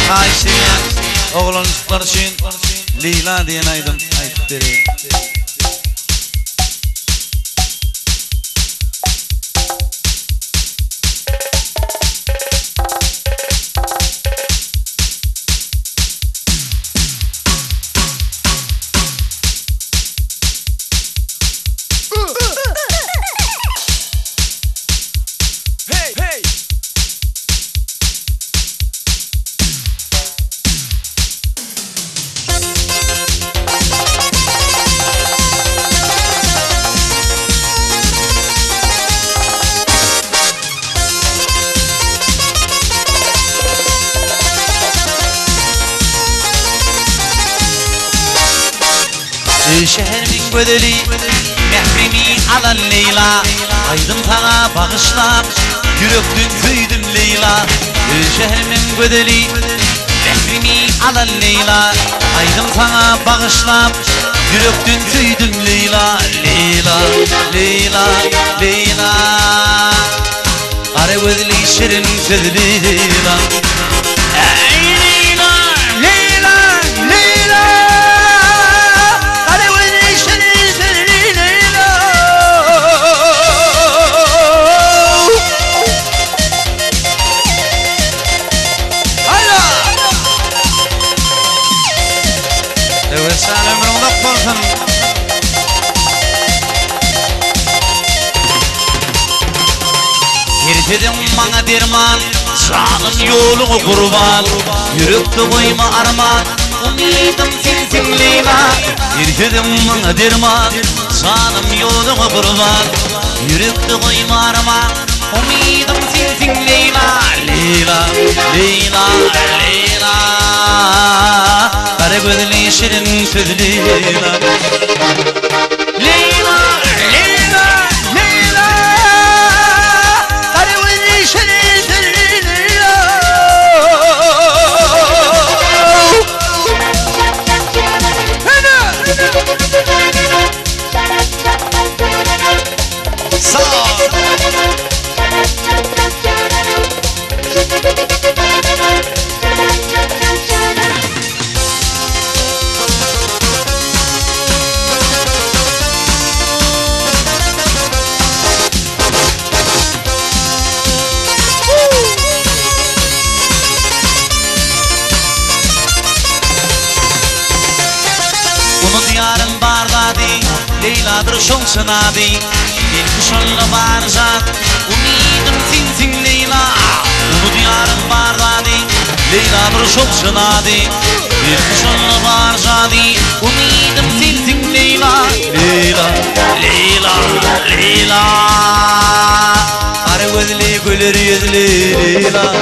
Ayşe'yen oğlancıklar için Leyla diyen aydım ayıp vereyim. Şehrimin gödeli mehremi alan Leyla, aydım sana bağışlap yürekten köydüm Leyla. Şehrimin gödeli mehremi alan Leyla, aydım sana bağışlap yürekten köydüm Leyla. Leyla, Leyla, Leyla, kara gözlü şirin sözlü Leyla. Evet, sen ömrümde korkun. Yirtedim bana derman, sağlım yolunu kurban. Yürekte koyma arman, umidim sensin Leyla. Yirtedim bana derman, sağlım yolunu kurban. Yürekte koyma arman, umidim sensin Leyla. Leyla, Leyla, Leyla, kara gözlü şirin sözlü Leyla. Leyla, Leyla, Leyla, kara gözlü şirin sözlü Leyla. Sağ ol. Diyarın bardadı, Leyla'dır şonsunadı. Bir kuşanla barzat, umidim sensin Leyla. Onu diyarın bardadı, Leyla'dır şonsunadı. Bir kuşanla barzat, umidim sensin Leyla. Leyla, Leyla, Leyla, kara gözlü güler yüzlü Leyla.